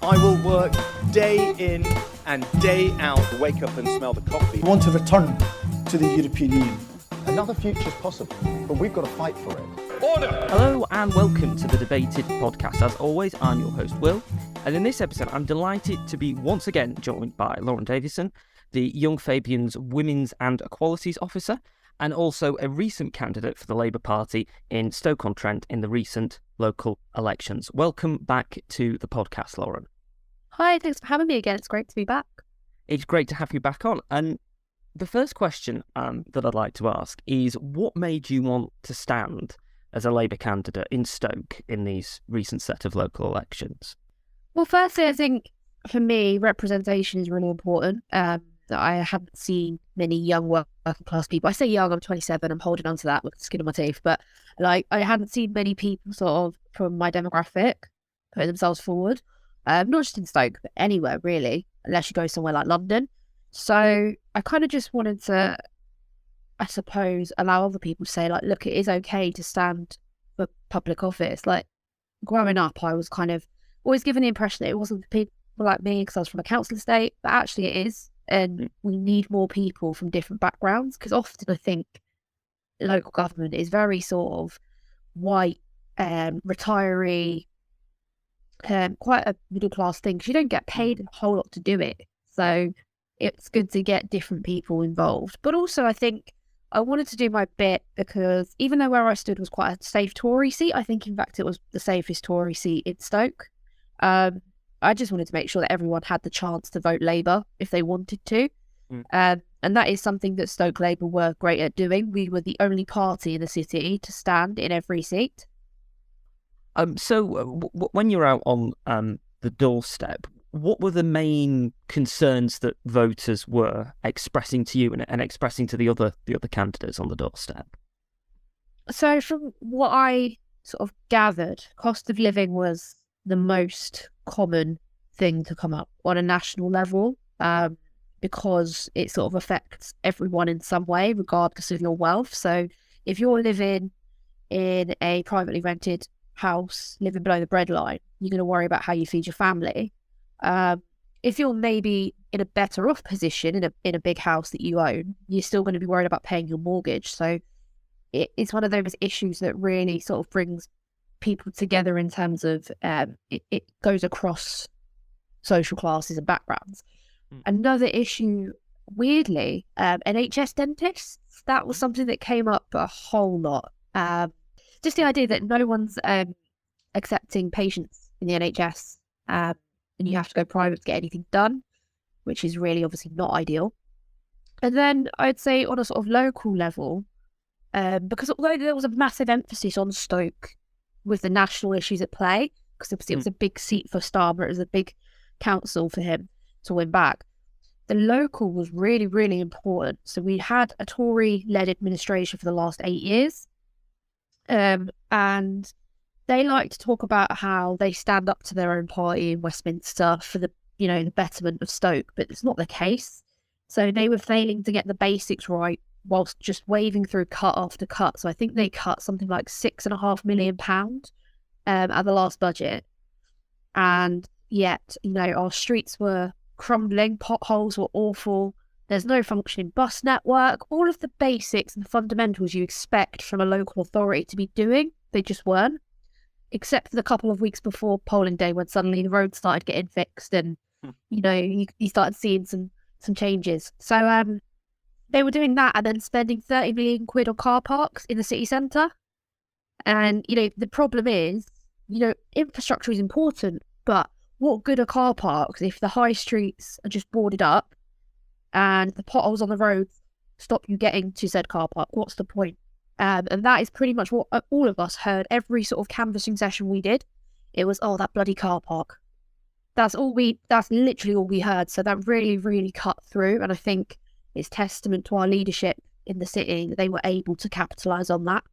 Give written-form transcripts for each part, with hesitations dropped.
I will work day in and day out. Wake up and smell the coffee. We want to return to the European Union. Another future's possible, but we've got to fight for it. Order! Hello and welcome to the Debated podcast. As always, I'm your host, Will. And in this episode, I'm delighted to be once again joined by Lauren Davison, the Young Fabians Women's and Equalities Officer, and also a recent candidate for the Labour Party in Stoke-on-Trent in the recent local elections. Welcome back to the podcast, Lauren. Hi, thanks for having me again. It's great to be back. It's great to have you back on. And the first question that I'd like to ask is, what made you want to stand as a Labour candidate in Stoke in these recent set of local elections? Well, firstly, I think for me, representation is really important. I haven't seen many young working class people. I say young, I'm 27, I'm holding on to that with the skin on my teeth. But I hadn't seen many people sort of from my demographic putting themselves forward. Not just in Stoke, but anywhere really, unless you go somewhere like London. So I kind of just wanted to, I suppose, allow other people to say, look, it is okay to stand for public office. Growing up, I was kind of always given the impression that it wasn't for people like me because I was from a council estate, but actually it is. And we need more people from different backgrounds, because often I think local government is very sort of white, retiree, quite a middle class thing, because you don't get paid a whole lot to do it. So it's good to get different people involved. But also I think I wanted to do my bit because even though where I stood was quite a safe Tory seat, I think in fact it was the safest Tory seat in Stoke. I just wanted to make sure that everyone had the chance to vote Labour if they wanted to. And that is something that Stoke Labour were great at doing. We were the only party in the city to stand in every seat. So when you're out on the doorstep, what were the main concerns that voters were expressing to you and expressing to the other candidates on the doorstep? So from what I sort of gathered, cost of living was the most common thing to come up on a national level, because it sort of affects everyone in some way, regardless of your wealth. So if you're living in a privately rented house, living below the breadline, you're going to worry about how you feed your family. If you're maybe in a better off position in a big house that you own, you're still going to be worried about paying your mortgage. So it's one of those issues that really sort of brings people together in terms of it goes across social classes and backgrounds. Another issue, weirdly, NHS dentists, that was something that came up a whole lot. Just the idea that no one's accepting patients in the NHS, and you have to go private to get anything done, which is really obviously not ideal. And then I'd say on a sort of local level, because although there was a massive emphasis on Stoke with the national issues at play, because obviously it was a big seat for Starmer, it was a big council for him to win back, the local was really, really important. So we had a Tory-led administration for the last 8 years, and they like to talk about how they stand up to their own party in Westminster for the betterment of Stoke, but it's not the case. So they were failing to get the basics right whilst just waving through cut after cut. So I think they cut something like £6.5 million at the last budget. And yet, our streets were crumbling, potholes were awful, there's no functioning bus network, all of the basics and fundamentals you expect from a local authority to be doing, they just weren't. Except for the couple of weeks before polling day when suddenly the roads started getting fixed and, you started seeing some changes. So they were doing that and then spending 30 million quid on car parks in the city centre. And, the problem is, infrastructure is important, but what good are car parks if the high streets are just boarded up and the potholes on the roads stop you getting to said car park? What's the point? And that is pretty much what all of us heard every sort of canvassing session we did. It was, oh, that bloody car park. That's literally all we heard. So that really, really cut through. And I think it's testament to our leadership in the city that they were able to capitalise on that.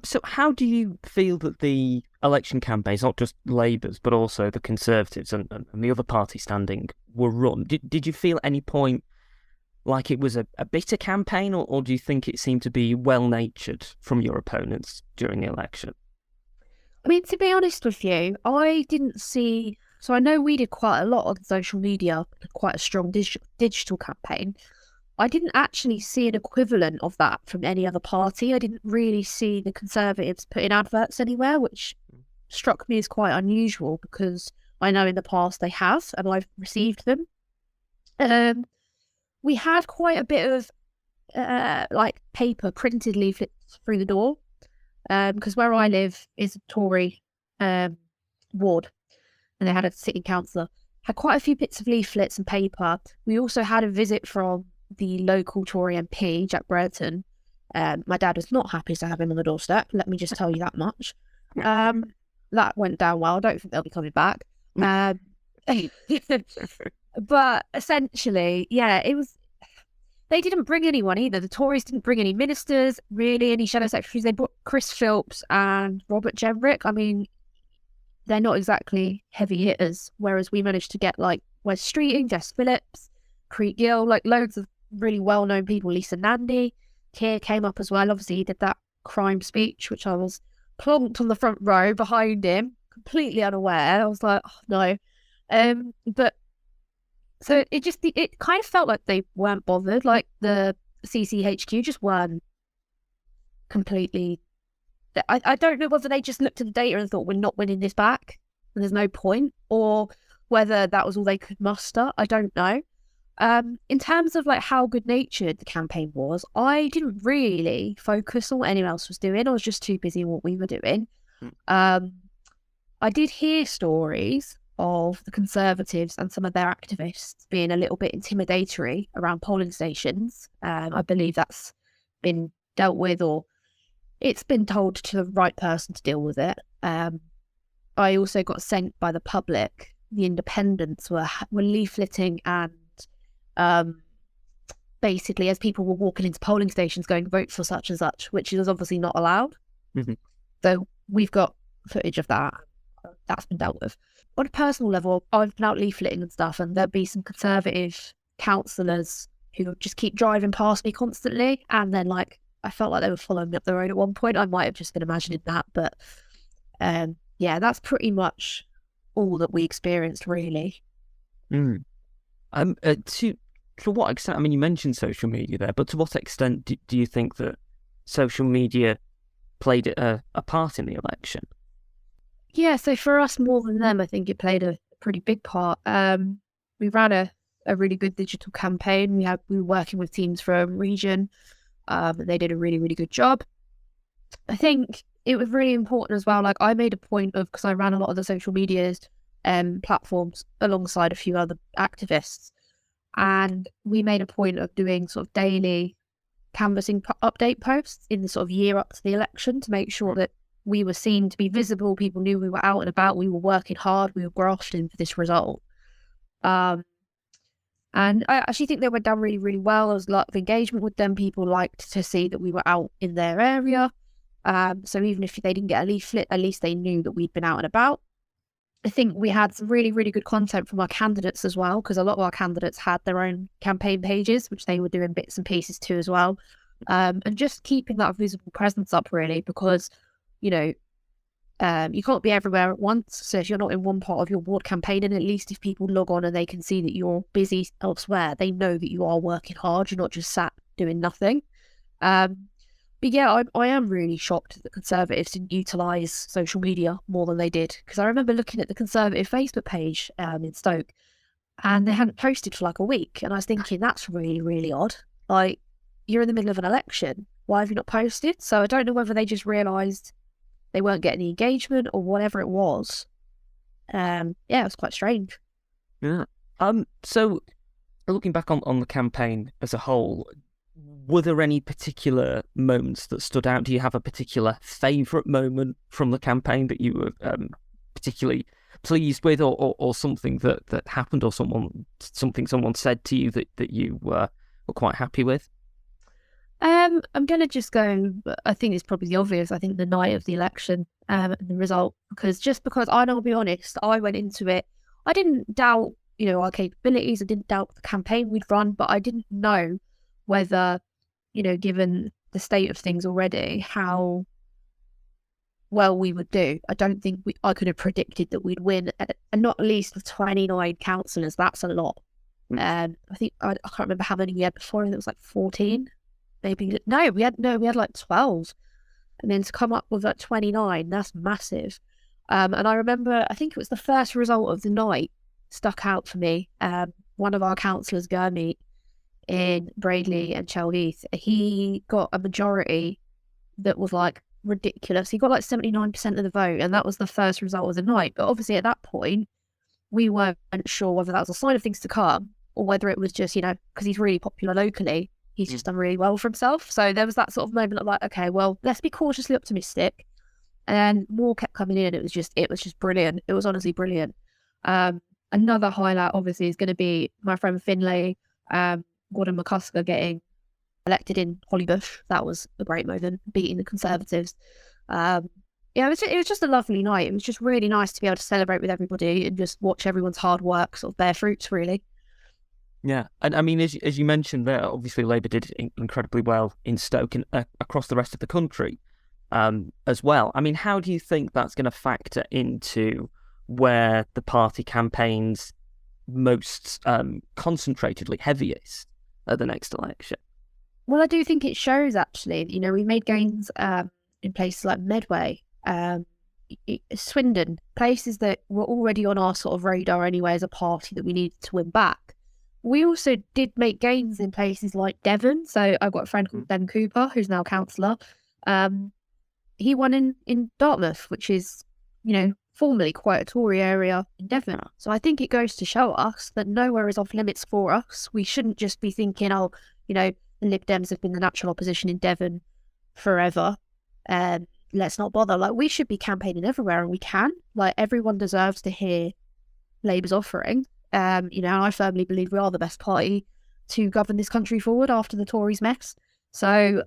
So how do you feel that the election campaigns, not just Labour's, but also the Conservatives and the other party standing, were run? Did you feel at any point like it was a bitter campaign, or do you think it seemed to be well-natured from your opponents during the election? I mean, to be honest with you, I didn't see So I know we did quite a lot on social media, quite a strong digital campaign. I didn't actually see an equivalent of that from any other party. I didn't really see the Conservatives put in adverts anywhere, which struck me as quite unusual because I know in the past they have, and I've received them. We had quite a bit of like paper printed leaflets through the door because where I live is a Tory ward, and they had a sitting councillor. Had quite a few bits of leaflets and paper. We also had a visit from the local Tory MP, Jack Brereton. My dad was not happy to have him on the doorstep, let me just tell you that much. That went down well. I don't think they'll be coming back. But essentially, yeah, it was. They didn't bring anyone either. The Tories didn't bring any ministers, really, any shadow secretaries. They brought Chris Philps and Robert Jenrick. I mean, they're not exactly heavy hitters, whereas we managed to get like Wes Streeting, Jess Phillips, Creek Gill, like loads of really well-known people. Lisa Nandy, Keir came up as well. Obviously, he did that crime speech, which I was plonked on the front row behind him, completely unaware. I was like, oh, no. But so it kind of felt like they weren't bothered. Like the CCHQ just weren't completely. I don't know whether they just looked at the data and thought we're not winning this back and there's no point, or whether that was all they could muster. I don't know. In terms of like how good natured the campaign was, I didn't really focus on what anyone else was doing. I was just too busy on what we were doing. I did hear stories of the Conservatives and some of their activists being a little bit intimidatory around polling stations. I believe that's been dealt with, or it's been told to the right person to deal with it. I also got sent by the public. The independents were leafleting and basically as people were walking into polling stations going, vote for such and such, which is obviously not allowed. Mm-hmm. So we've got footage of that. That's been dealt with. On a personal level, I've been out leafleting and stuff, and there'd be some Conservative councillors who would just keep driving past me constantly, and then like I felt like they were following me up the road at one point. I might have just been imagining that, but yeah, that's pretty much all that we experienced, really. To what extent? I mean, you mentioned social media there, but to what extent do you think that social media played a part in the election? Yeah, so for us more than them, I think it played a pretty big part. We ran a really good digital campaign. We were working with teams from Region. They did a really, really good job. I think it was really important as well. Like I made a point of, because I ran a lot of the social media platforms alongside a few other activists, and we made a point of doing sort of daily canvassing update posts in the sort of year up to the election to make sure that we were seen to be visible. People knew we were out and about. We were working hard. We were grafting for this result. And I actually think they went down really, really well. There was a lot of engagement with them. People liked to see that we were out in their area. So even if they didn't get a leaflet, at least they knew that we'd been out and about. I think we had some really, really good content from our candidates as well, because a lot of our candidates had their own campaign pages, which they were doing bits and pieces to as well. And just keeping that visible presence up, really, because you know, you can't be everywhere at once. So if you're not in one part of your ward campaigning, at least if people log on and they can see that you're busy elsewhere, they know that you are working hard. You're not just sat doing nothing. But yeah, I am really shocked that the Conservatives didn't utilise social media more than they did. Because I remember looking at the Conservative Facebook page in Stoke, and they hadn't posted for like a week. And I was thinking, that's really, really odd. Like, you're in the middle of an election. Why have you not posted? So I don't know whether they just realised they weren't getting the engagement or whatever it was. Yeah, it was quite strange. Yeah. So looking back on the campaign as a whole, were there any particular moments that stood out? Do you have a particular favourite moment from the campaign that you were particularly pleased with, or something that happened, or something someone said to you that you were quite happy with? I'm going to just go, I think it's probably obvious, I think the night of the election and the result, because I'll be honest, I went into it, I didn't doubt, our capabilities, I didn't doubt the campaign we'd run, but I didn't know whether, given the state of things already, how well we would do. I don't think I could have predicted that we'd win, and not least with 29 councillors. That's a lot. I think I can't remember how many we had before. I think it was like 14, maybe. We had like 12, and then to come up with like 29, that's massive. And I remember, I think it was the first result of the night stuck out for me. One of our councillors, Gurmeet, in Braidley and Chelheath, he got a majority that was like ridiculous. He got like 79% of the vote, and that was the first result of the night. But obviously at that point, we weren't sure whether that was a sign of things to come, or whether it was just, because he's really popular locally, he's just done really well for himself. So there was that sort of moment of like, okay, well, let's be cautiously optimistic. And more kept coming in. It was just brilliant. It was honestly brilliant. Another highlight, obviously, is going to be my friend Finlay, Gordon McCusker getting elected in Hollybush. That was a great moment, beating the Conservatives. It was just a lovely night. It was just really nice to be able to celebrate with everybody and just watch everyone's hard work sort of bear fruits, really. Yeah, and I mean, as you mentioned there, obviously Labour did incredibly well in Stoke and across the rest of the country as well. I mean, how do you think that's going to factor into where the party campaigns most concentratedly heaviest at the next election? Well, I do think it shows, actually. We made gains in places like Medway, Swindon, places that were already on our sort of radar anyway as a party that we needed to win back. We also did make gains in places like Devon. So I've got a friend called Ben Cooper, who's now councillor. He won in Dartmouth, which is, formerly quite a Tory area in Devon. So I think it goes to show us that nowhere is off limits for us. We shouldn't just be thinking, the Lib Dems have been the natural opposition in Devon forever. Let's not bother. Like, we should be campaigning everywhere, and we can. Like, everyone deserves to hear Labour's offering. I firmly believe we are the best party to govern this country forward after the Tories mess. So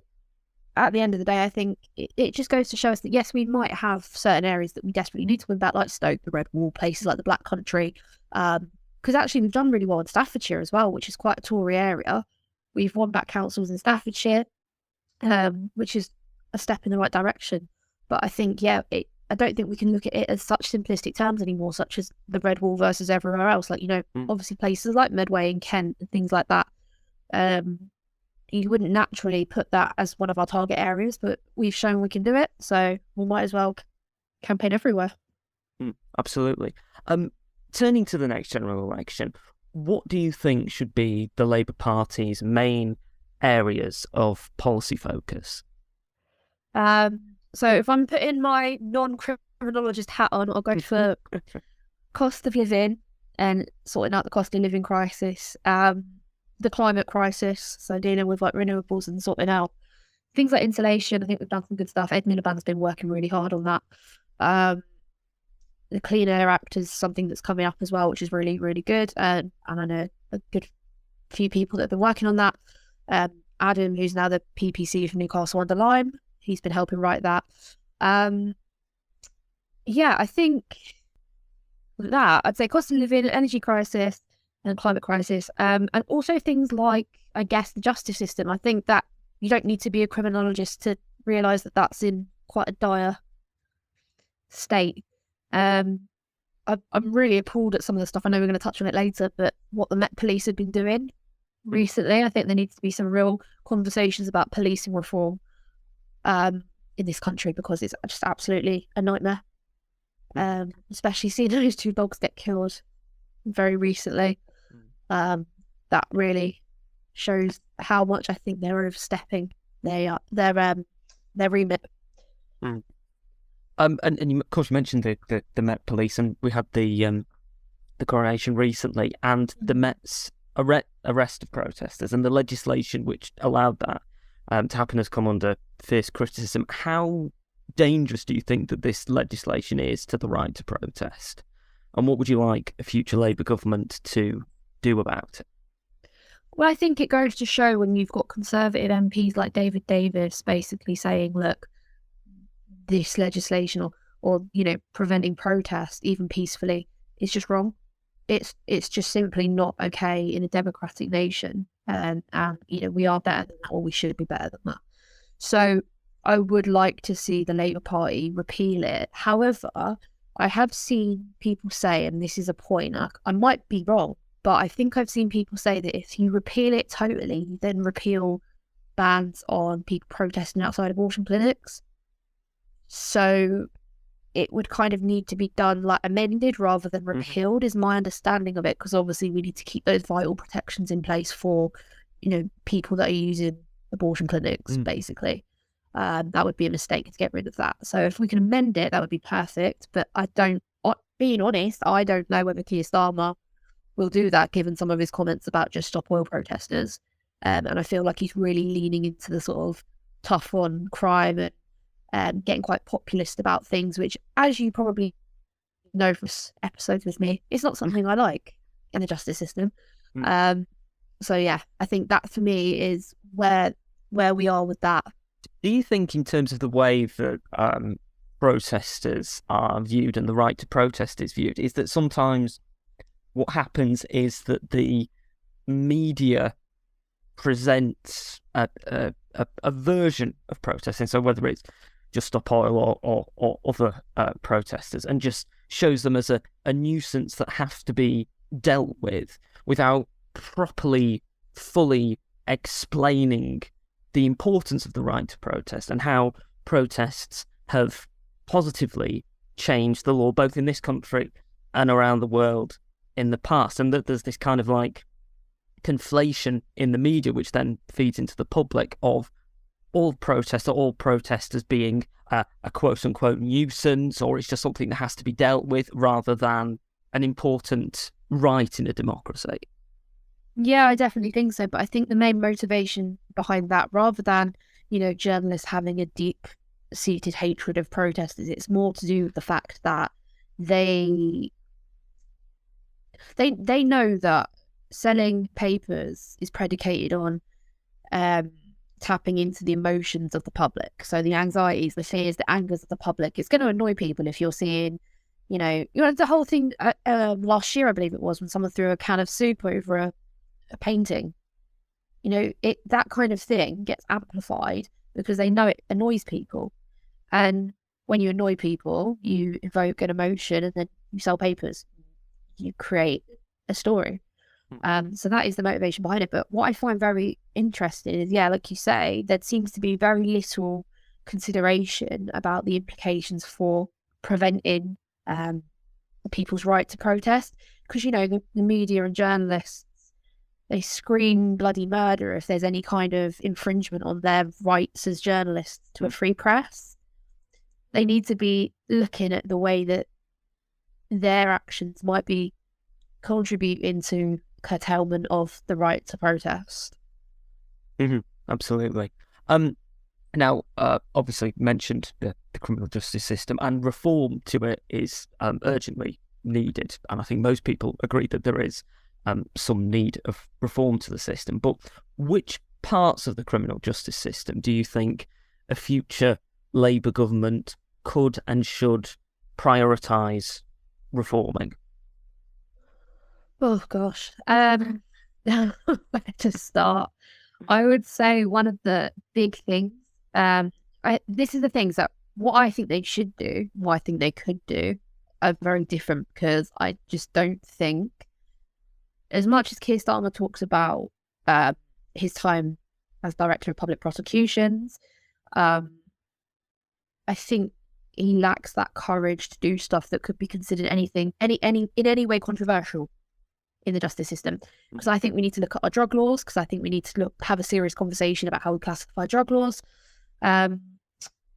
at the end of the day, I think it just goes to show us that, yes, we might have certain areas that we desperately need to win back, like Stoke, the Red Wall, places like the Black Country. Because actually we've done really well in Staffordshire as well, which is quite a Tory area. We've won back councils in Staffordshire, which is a step in the right direction. But I think, I don't think we can look at it as such simplistic terms anymore, such as the Red Wall versus everywhere else. Like, obviously places like Medway and Kent and things like that. You wouldn't naturally put that as one of our target areas, but we've shown we can do it. So we might as well campaign everywhere. Absolutely. Turning to the next general election, what do you think should be the Labour Party's main areas of policy focus? So if I'm putting my non-criminologist hat on, I'll go for cost of living and sorting out the cost of living crisis, the climate crisis, so dealing with like renewables and sorting out things like insulation. I think we've done some good stuff. Ed Miliband's been working really hard on that. The Clean Air Act is something that's coming up as well, which is really, really good. And I know a good few people that have been working on that. Adam, who's now the PPC from Newcastle under Lyme, he's been helping write that. I think that I'd say cost of living, energy crisis, and climate crisis, and also things like, I guess, the justice system. I think that you don't need to be a criminologist to realise that that's in quite a dire state. I'm really appalled at some of the stuff. I know we're going to touch on it later, but what the Met Police have been doing recently, I think there needs to be some real conversations about policing reform in this country, because it's just absolutely a nightmare. Especially seeing those 2 dogs get killed very recently. That really shows how much I think they're overstepping their remit. And of course you mentioned the Met Police, and we had the coronation recently, and the Met's arrest of protesters and the legislation which allowed that to happen has come under fierce criticism. How dangerous do you think that this legislation is to the right to protest? And what would you like a future Labour government to do about it? Well, I think it goes to show when you've got Conservative MPs like David Davis basically saying, look, this legislation or preventing protest even peacefully is just wrong. It's just simply not okay in a democratic nation. And we are better than that, or we should be better than that. So I would like to see the Labour Party repeal it. However, I have seen people say, and this is a point, I might be wrong, but I think I've seen people say that if you repeal it totally, you then repeal bans on people protesting outside abortion clinics. So it would kind of need to be done like amended rather than repealed, is my understanding of it, because obviously we need to keep those vital protections in place for, people that are using abortion clinics, basically. That would be a mistake to get rid of that. So if we can amend it, that would be perfect. But being honest, I don't know whether Keir Starmer will do that, given some of his comments about just stop oil protesters. And I feel like he's really leaning into the sort of tough on crime and getting quite populist about things, which, as you probably know from episodes with me, is not something I like in the justice system. So yeah, I think that for me is where we are with that. Do you think, in terms of the way that protesters are viewed and the right to protest is viewed, is that sometimes what happens is that the media presents a version of protesting, so whether it's just Stop Oil or other protesters, and just shows them as a nuisance that has to be dealt with without properly, fully explaining the importance of the right to protest and how protests have positively changed the law, both in this country and around the world in the past. And that there's this kind of like conflation in the media, which then feeds into the public, of all protesters being a quote-unquote nuisance, or it's just something that has to be dealt with rather than an important right in a democracy. Yeah, I definitely think so. But I think the main motivation behind that, rather than, journalists having a deep-seated hatred of protesters, it's more to do with the fact that they know that selling papers is predicated on tapping into the emotions of the public. So the anxieties, the fears, the angers of the public. It's going to annoy people if you're seeing, the whole thing last year, I believe it was, when someone threw a can of soup over a painting. That kind of thing gets amplified because they know it annoys people. And when you annoy people, you evoke an emotion, and then you sell papers. You create a story. So that is the motivation behind it. But what I find very interesting is, like you say, there seems to be very little consideration about the implications for preventing people's right to protest. Because, the media and journalists, they scream bloody murder if there's any kind of infringement on their rights as journalists to a free press. They need to be looking at the way that their actions might be contributing to curtailment of the right to protest. Absolutely. Now, obviously mentioned the criminal justice system, and reform to it is urgently needed. And I think most people agree that there is some need of reform to the system. But which parts of the criminal justice system do you think a future Labour government could and should prioritise reforming? Oh gosh, where to start? I would say one of the big things. This is the things that what I think they should do, what I think they could do, are very different, because I just don't think, as much as Keir Starmer talks about his time as Director of Public Prosecutions, I think he lacks that courage to do stuff that could be considered in any way controversial in the justice system. Because I think we need to look at our drug laws, because I think we need to have a serious conversation about how we classify drug laws.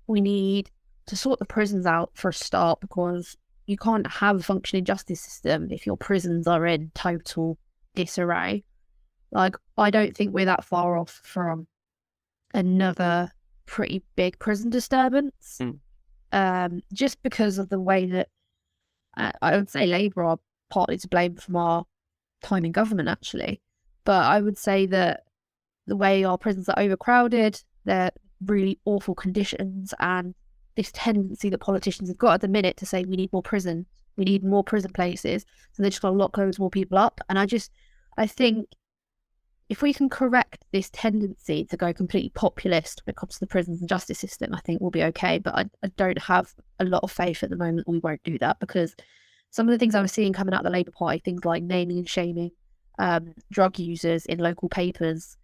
We need to sort the prisons out for a start, because you can't have a functioning justice system if your prisons are in total disarray. Like, I don't think we're that far off from another pretty big prison disturbance. Just because of the way that I would say Labour are partly to blame from our time in government, actually. But I would say that the way our prisons are overcrowded, they're really awful conditions, and this tendency that politicians have got at the minute to say we need more prison places, so they're just going to lock loads more people up. And I think if we can correct this tendency to go completely populist when it comes to the prisons and justice system, I think we'll be okay. But I don't have a lot of faith at the moment we won't do that, because some of the things I was seeing coming out of the Labour Party, things like naming and shaming drug users in local papers,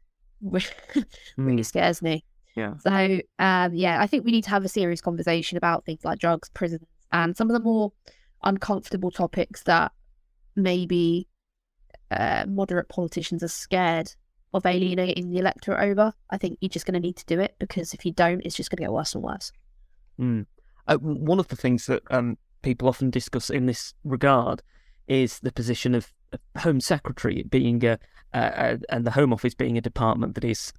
really scares me. Yeah. So, I think we need to have a serious conversation about things like drugs, prisons, and some of the more uncomfortable topics that maybe moderate politicians are scared of alienating the electorate over. I think you're just going to need to do it, because if you don't, it's just going to get worse and worse. One of the things that people often discuss in this regard is the position of Home Secretary being and the Home Office being a department that is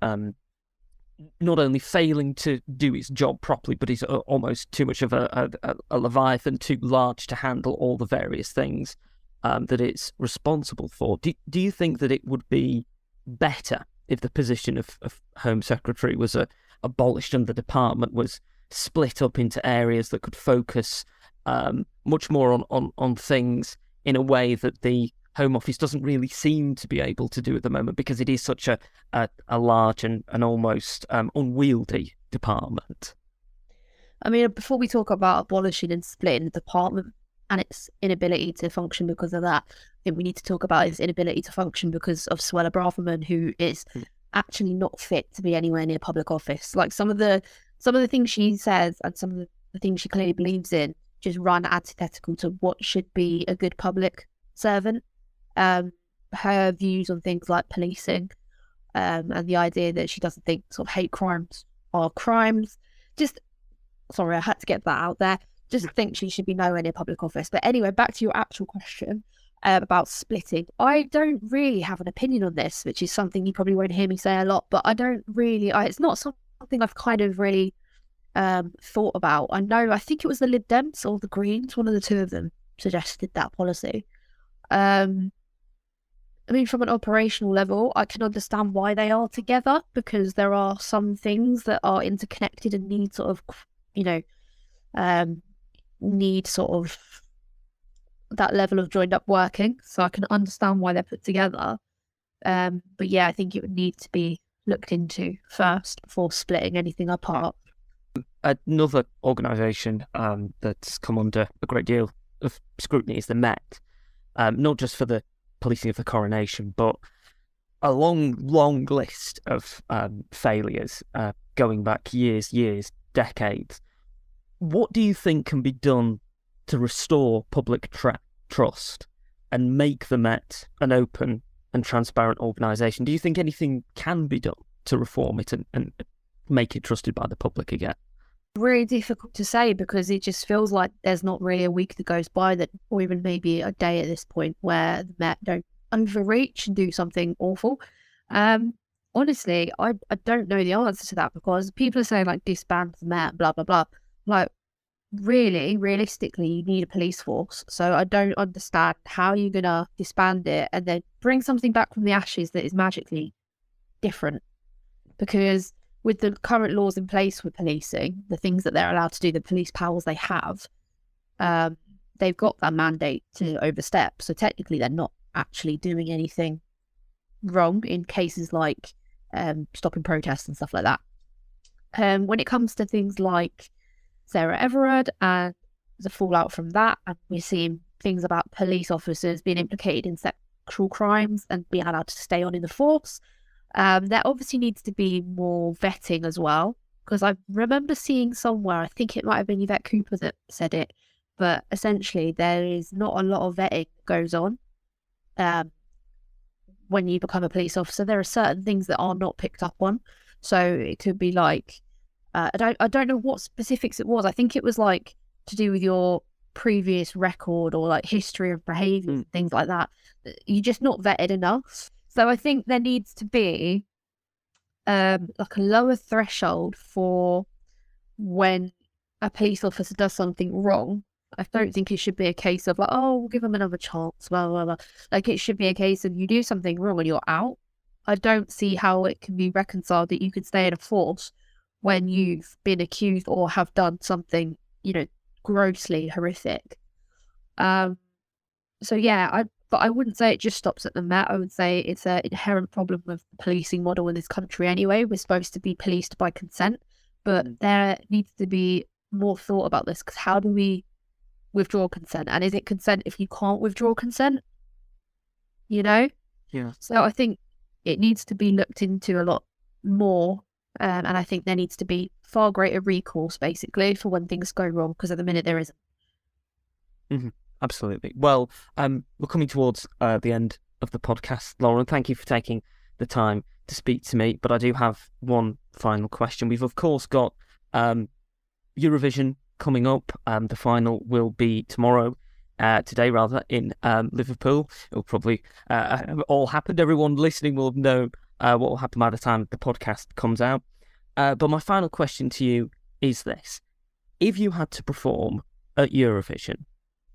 not only failing to do its job properly, but is almost too much of a leviathan, too large to handle all the various things that it's responsible for. Do you think that it would be better if the position of Home Secretary was abolished and the department was split up into areas that could focus much more on things in a way that the Home Office doesn't really seem to be able to do at the moment, because it is such a large and almost unwieldy department? I mean, before we talk about abolishing and splitting the department and its inability to function because of that, I think we need to talk about its inability to function because of Suella Braverman, who is actually not fit to be anywhere near public office. Like some of the things she says and some of the things she clearly believes in just run antithetical to what should be a good public servant. Her views on things like policing, and the idea that she doesn't think sort of hate crimes are crimes. Sorry, I had to get that out there. Just think she should be nowhere near public office. But anyway, back to your actual question about splitting. I don't really have an opinion on this, which is something you probably won't hear me say a lot, but I don't really, it's not something I've kind of really thought about. I think it was the Lib Dems or the Greens, one of the two of them suggested that policy. I mean, from an operational level, I can understand why they are together, because there are some things that are interconnected and need sort of, need sort of that level of joined up working. So I can understand why they're put together. But yeah, I think it would need to be looked into first before splitting anything apart. Another organisation that's come under a great deal of scrutiny is the Met, not just for the policing of the coronation, but a long list of failures going back years, decades. What do you think can be done to restore public trust and make the Met an open and transparent organisation? Do you think anything can be done to reform it and make it trusted by the public again? Really difficult to say, because it just feels like there's not really a week that goes by that, or even maybe a day at this point, where the Met don't overreach and do something awful. Honestly, I don't know the answer to that, because people are saying like disband the Met, blah blah blah. Like, really, realistically, you need a police force. So I don't understand how you're gonna disband it and then bring something back from the ashes that is magically different. Because with the current laws in place with policing, the things that they're allowed to do, the police powers they have, they've got that mandate to overstep. So technically, they're not actually doing anything wrong in cases like stopping protests and stuff like that. When it comes to things like Sarah Everard and the fallout from that, and we're seeing things about police officers being implicated in sexual crimes and being allowed to stay on in the force, there obviously needs to be more vetting as well, because I remember seeing somewhere, I think it might have been Yvette Cooper that said it, but essentially there is not a lot of vetting that goes on when you become a police officer. There are certain things that are not picked up on. So it could be like, I don't know what specifics it was. I think it was like to do with your previous record or like history of behaviour, things like that. You're just not vetted enough. So I think there needs to be like a lower threshold for when a police officer does something wrong. I don't think it should be a case of like, oh, we'll give them another chance, blah, blah, blah. Like, it should be a case of you do something wrong and you're out. I don't see how it can be reconciled that you could stay in a force when you've been accused or have done something, grossly horrific. So yeah, But I wouldn't say it just stops at the Met. I would say it's an inherent problem with the policing model in this country anyway. We're supposed to be policed by consent, but there needs to be more thought about this, because how do we withdraw consent? And is it consent if you can't withdraw consent? You know? Yeah. So I think it needs to be looked into a lot more. And I think there needs to be far greater recourse, basically, for when things go wrong, because at the minute there isn't. Mm-hmm. Absolutely. Well, we're coming towards the end of the podcast, Lauren. Thank you for taking the time to speak to me. But I do have one final question. We've, of course, got Eurovision coming up. The final will be today rather, in Liverpool. It'll probably all happened. Everyone listening will have known what will happen by the time the podcast comes out. But my final question to you is this. If you had to perform at Eurovision,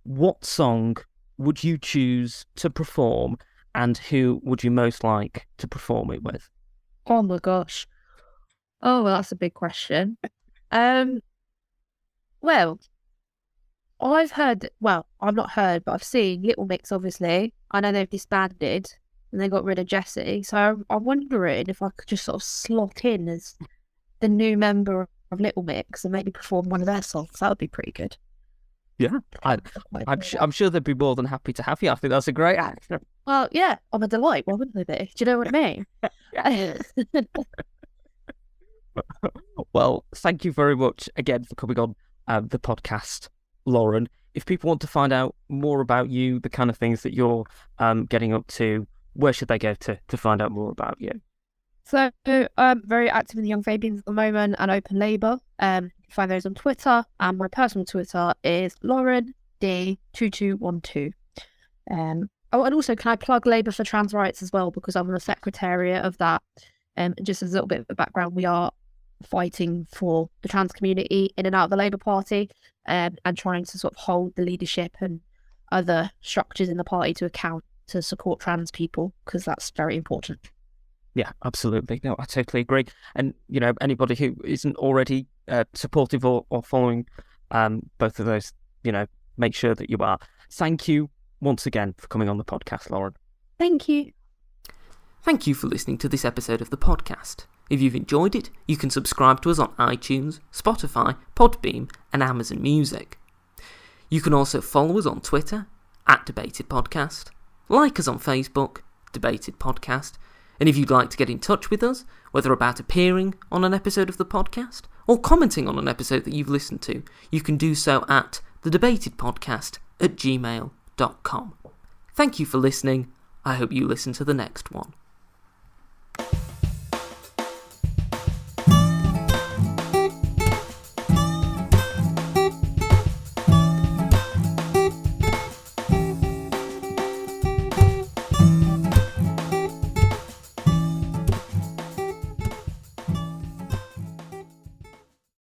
what song would you choose to perform, and who would you most like to perform it with? Oh my gosh. Oh, well, that's a big question. Well, I've not heard, but I've seen Little Mix, obviously. I know they've disbanded and they got rid of Jessie. So I'm wondering if I could just sort of slot in as the new member of Little Mix and maybe perform one of their songs. That would be pretty good. Yeah, I'm sure they'd be more than happy to have you. I think that's a great actor. Well, yeah, I'm a delight. Why wouldn't they be? Do you know what I mean? Well, thank you very much again for coming on the podcast, Lauren. If people want to find out more about you, the kind of things that you're getting up to, where should they go to find out more about you? So I'm very active in the Young Fabians at the moment and Open Labour. You can find those on Twitter, and my personal Twitter is LaurenD2212. And also, can I plug Labour for Trans Rights as well, because I'm the secretariat of that. Just as a little bit of a background, we are fighting for the trans community in and out of the Labour Party, and trying to sort of hold the leadership and other structures in the party to account to support trans people, because that's very important. Yeah, absolutely. No, I totally agree. And, anybody who isn't already supportive or following both of those, make sure that you are. Thank you once again for coming on the podcast, Lauren. Thank you. Thank you for listening to this episode of the podcast. If you've enjoyed it, you can subscribe to us on iTunes, Spotify, Podbeam, and Amazon Music. You can also follow us on Twitter, @DebatedPodcast, like us on Facebook, Debated Podcast, and if you'd like to get in touch with us, whether about appearing on an episode of the podcast or commenting on an episode that you've listened to, you can do so at thedebatedpodcast@gmail.com. Thank you for listening. I hope you listen to the next one.